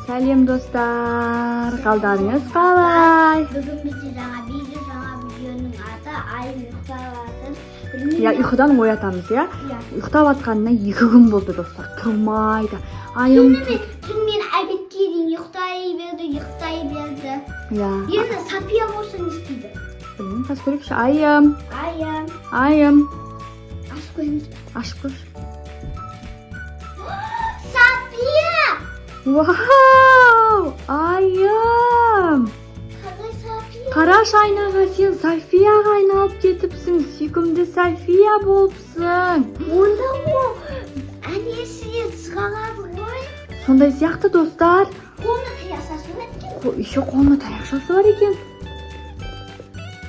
Сәлем достар, қалдарыңыз қалай? Бүгін бізде жаңа видеоның аты айым ұйықталатын. Я, ұйқыдан оятамыз, я? Ұйықтап атқанына 2 күн болды достар, тұрмайды. Айым... Түнмен әбетке дейін ұйықтай берді. Я. Енді Сапия болсын істейді. Қас көрекші, айым. Ашып көреміз. Ашып көрші. Сапия! Вау! Айым! Қалай Сапия? Қараш айнаға, сен Софияға айналып кетіпсің, сүйкімді София болыпсың. Онда ол әнесіне сығалады ғой. Сондай сияқты достар. Қолына таяқшасы бар екен. Еще қолына таяқшасы бар екен.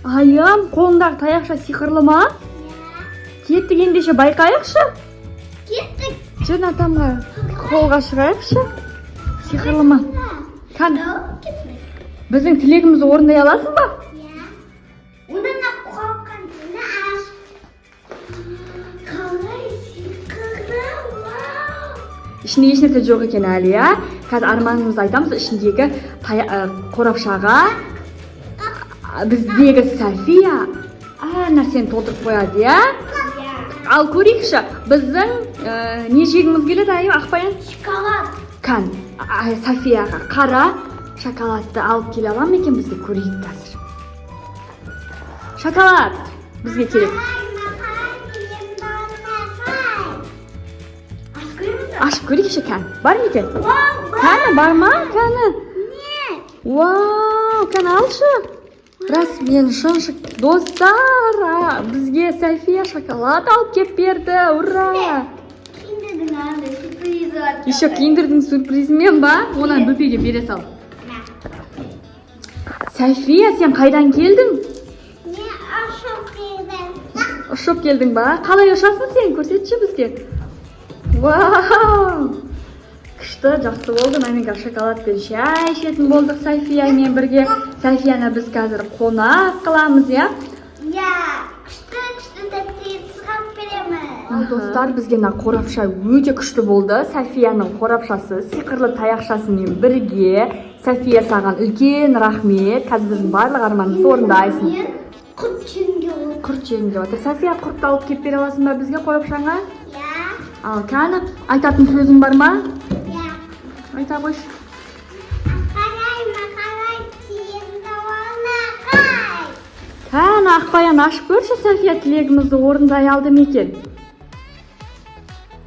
Айым, қолындағы таяқша сиқырлы ма? Кеттік ендеше байқайықшы. Кеттік. Жөн атамға қолға шығайықшы. Сиқырлы ма? Біздің тілегімізді орындай аласың ба? Онда қорққан тілі аш. Қалай сиқырлы, вау! Ішінде ешнәрсе жоқ екен әлі, я? Қазір арманымызды айтамыз, ішіндегі қорапшаға біздегі София нәрсені толтырып қояды, я? Ал көрейікші, біздің не жегіміз келеді, айым, Ақбаян? Шоколад. Кән, Софияға қара шоколадты алып келе алам екен, бізге көрейік қазір. Шоколад бізге керек. Ашып көрейікші, кән. Бар ма екен? Кәні, бар ма? Кәні. Вау, кән алшы. Рас, мен шыншық. Достар, бізге София шоколад алып кеп берді. Ура! Киндердің андай сюрпризі бар. Еще киндердің сюрпризімен ба? Онан бөпеге бере сал. София, сен қайдан келдің? Мен ашып келдім. Ұшып келдің ба? Қалай ұшасың сен? Көрсетші бізге. Вау! Күшті, жақсы болды. Мәменге шоколадпен шай ішетін болдық Софиямен бірге. Софияны біз қазір қонақ қыламыз, я? Күшті тәтті сығап беремін. Достар, бізге қорапша өте күшті болды. Софияның қорапшасы сиқырлы таяқшасымен бірге. София, саған үлкен рахмет. Қазір біздің барлық арманымызды орындайсың. Мен құрт жеңге отыр. Құрт жеңге отыр. София, құртты алып кеп бере аласың ба бізге қорапшаңа? Ал, кәні, айтатын сөзің бар ма? Айта қойшы. Кәні, Ақбаян, ашып көрші, София тілегімізді орындай алды ма екен?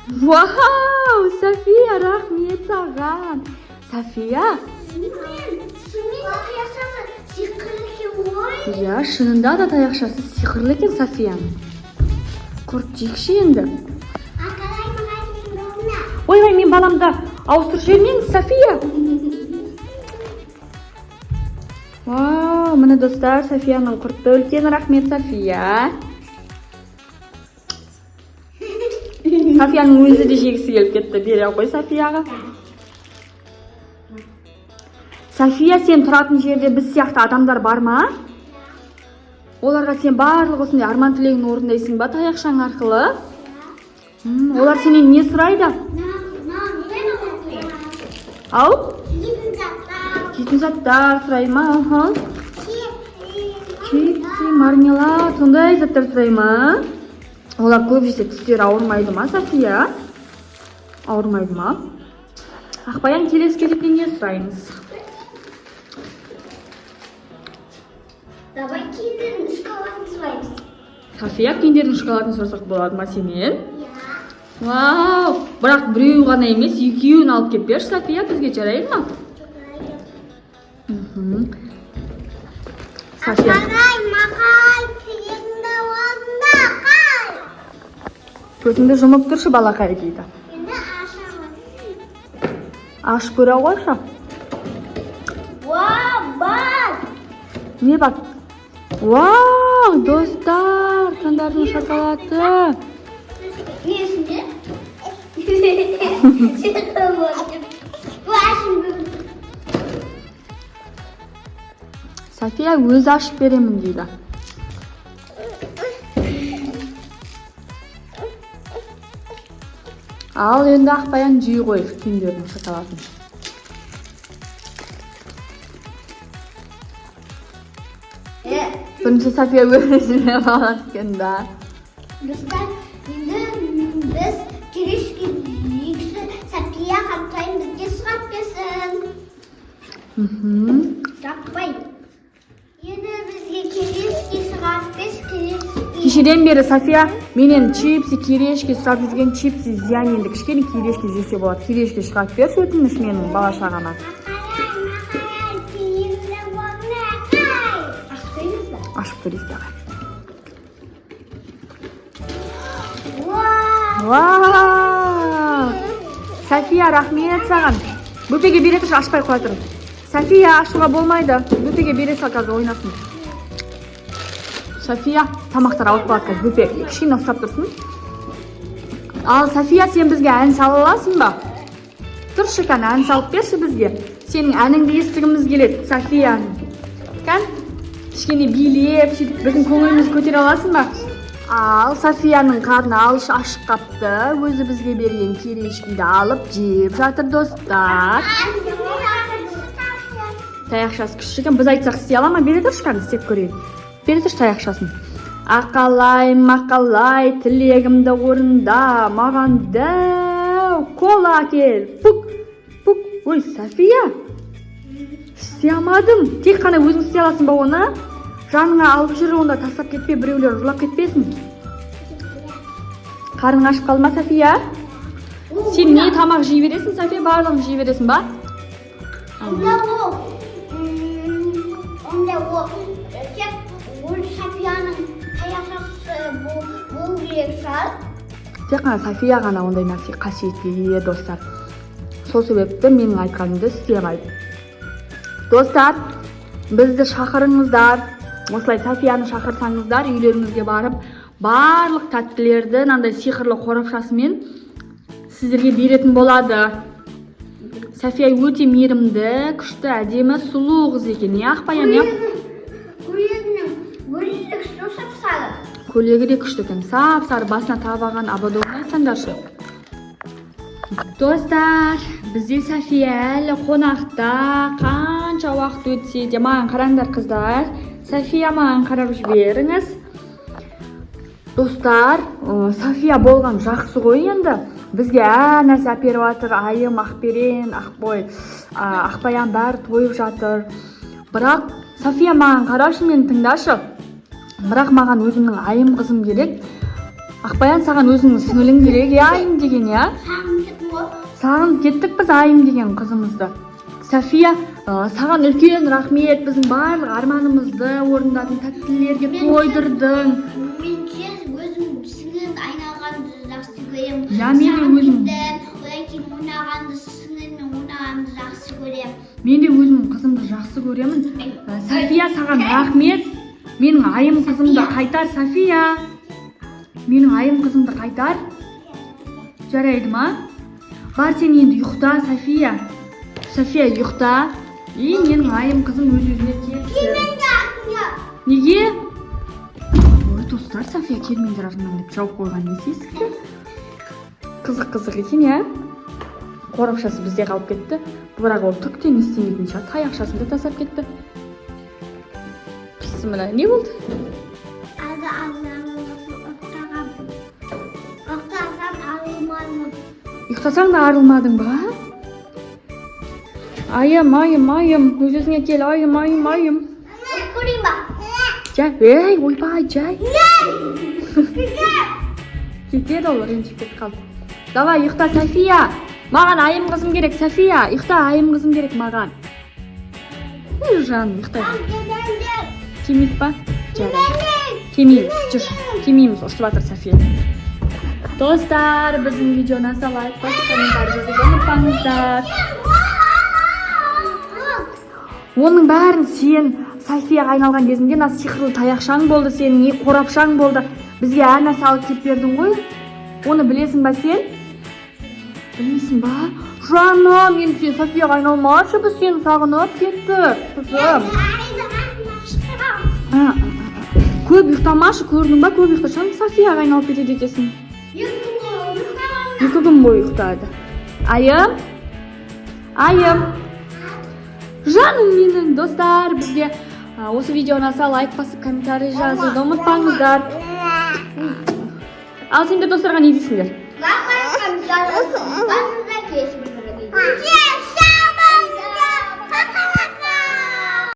Вау, София, рахмет саған. София? Шынымен таяқшасы сиқырлы екен ғой. Я, шынында да таяқшасы сиқырлы екен Софияның. Құрт жекші енді. Ойбай, мен баламды ауыстырып жібермеңіз, София. Вау, міне достар, Софияның құртты. Үлкен рахмет, София. Софияның өзі де жегісі келіп кетті. Бере қой Софияға. София, сен тұратын жерде біз сияқты адамдар бар ма? Оларға сен барлық осындай арман тілегін орындайсың ба таяқшаң арқылы? Олар сенен не сұрайды? Ау? Жейтін заттар сұрай ма? Чипсы, мармелад, сондай заттар сұрай ма? Олар көп жесе тістері ауырмайды ма, София? Ауырмайды ма? Ақбаян, келесі кезекте не сұраймыз? Давай киндердің шоколадын сұраймыз. София, киндердің шоколадын сұрасақ болады ма сенен? Вау! Бірақ біреу ғана емес, 2-еуін алып кеп берші, София, бізге жарайды ма? София. Мақай, тілегіңді орында, қай! Көзіңді жұмып тұршы, балақай дейді. Енді ашамын. Ашып көре қойшы. Вау, бар! Не бар? Вау, достар, қандардың шоколады. Не үстінде? София өзі ашып беремін дейді. Ал енді Ақбаян жей қой киндердің шоколадын. Birinchi Safiya o'zini oladi ekanda. Dostlar, endi biz kirish yigisi Safiya Xantoyim bizga suhbat bersin. Gapmay. Endi bizga kirishga suhbat bersin. Kişiden beri Safiya menen chipsi kireshki surab yurgan chipsi ziyan endi kichkina kireshki jese bo'ladi. Kireshki chiqarib ber, o'tinish mening bola chaqama. Ашып көрейік дағы. Вау! Safiya, рахмет саған. Бөпеге бере тұршы, ашпай қоя тұр. Safiya, ашуға болмайды. Бөпеге бере сал қазір ойнасын. Safiya, тамақтар алып қалады қазір. Бөпе кішкене ұстап тұрсын. Ал Safiya, сен бізге ән сала аласың ба? Тұршы кән, ән салып берші бізге. Сенің әніңді естігіміз келеді, Safiya. Кән? Кішкене билеп, біздің көңілімізді көтере аласың ба? Ал Safiyaның қарны алыш ашып қапты. Өзі бізге берген керешкиді алып жеп жатыр достар. Таяқшасы күшті екен. Біз айтсақ істей ала ма? Бере тұршы кән, істеп көрейік. Бере тұршы таяқшасын. Ақалай, мақалай, тілегімді орында, маған дәу кола кел. Пук, пук. Ой, Safiya. İstей алмадым. Тек қана өзің істей аласың ба оны? Жаныңа алып жүр, онда тастап кетпе, біреулер ұрлап кетпесін. Қарның ашып қалды ма, Safiya? Сен не тамақ жей бересің, Safiya? Барлығын жей бересің ба? Онда тек Safiyaның таяқшасы болу керек шығар. Тек қана Safiya ғана ондай нәрсе қасиетке ие достар. Сол себепті менің айтқанымды істемайды. Достар, бізді шақырыңыздар. Осылай Safiyаны шақырсаңыздар, үйлеріңізге барып, барлық тәттілерді мынандай сиқырлы қорапшасымен сіздерге беретін болады. Safiya өте мейірімді, күшті, әдемі, сұлу қыз екен. Не Ақбаян? Көйлегі де күшті екен. Сап-сары басына тағып алған ободогын айтсаңдаршы. Достар, бізде Safiya әлі қонақта. Қанша уақыт өтсе де маған қараңдар қыздар. Safiya маған қарап жіберіңіз. Достар, Safiya болған жақсы ғой енді. Бізге нәрсе әперіп жатыр. Айым, Ақберен, Ақбаян бәрі тойып жатыр. Бірақ Safiya маған қарашы, мені тыңдашы. Бірақ маған өзімнің айым қызым керек. Ақбаян саған өзіңнің сіңілің керек, айым деген, я? Сағынып кеттік біз айым деген қызымызды. Safiya, саған үлкен рахмет, біздің барлық арманымызды орындадың, тәттілерге тойдырдың. Мен өзім сіңілімді айналғанды жақсы көремін. Я, мен де өзім. Одан кейін ойнағанды, сіңіліммен ойнағанды жақсы көремін. Мен де өзім қызымды жақсы көремін. Safiya, саған рахмет. Менің айым қызымды қайтар, Safiya. Менің айым қызымды қайтар. Жарайды ма? Бар сен енді ұйықта, Safiya. Safiya ұйықта. Менің айым қызым өз-өзіне келсін. Неге? Ой, достар, Safiya келмеңдер артынан деп жауып қойған не істейсіз? Қызық екен, я? Қорапшасы бізде қалып кетті. Бірақ ол түктен істемейтін шығар. Таяқшасын да тастап кетті. Бісміллә, не болды? Ұйықтасаң да арылмадың ба? Айым, өз-өзіңе кел, айым. Көрейін ба? Жай, ойбай, жай. Кетеді ол, ренжіп кетіп қалды. Давай, ұйықта, Safiya. Маған айым қызым керек, Safiya. Ұйықта, айым қызым керек маған. Жаным, ұйықта. Келмейді ба? Жарайды. Келмейміз, ұрсып жатыр Safiya. Достар, біздің видеоны лайк басып, комментарий жазуды ұмытпаңыздар. Оның бәрін сен Safiyaға айналған кезінде сиқырлы таяқшаң болды, сенің қорапшаң болды. Бізге әр нәрсе алып келіп бердің ғой. Оны білесің ба сен? Білмейсің ба? Жаным, енді сен Safiyaға айналмашы, біз сені сағынып кеттік, қызым. Көп ұйықтамашы, көрдің ба? Көп ұйықтасаң Safiyaға айналып кетеді екесің. 2 күн бойы ұйықтады. Айым. Жаным менің, достар, бізге Осы видео ұнаса лайк басып комментарий жазуды ұмытпаңыздар. Ал сендер достарға не дейсіңдер? Лайк басып комментарий жазыңыздар.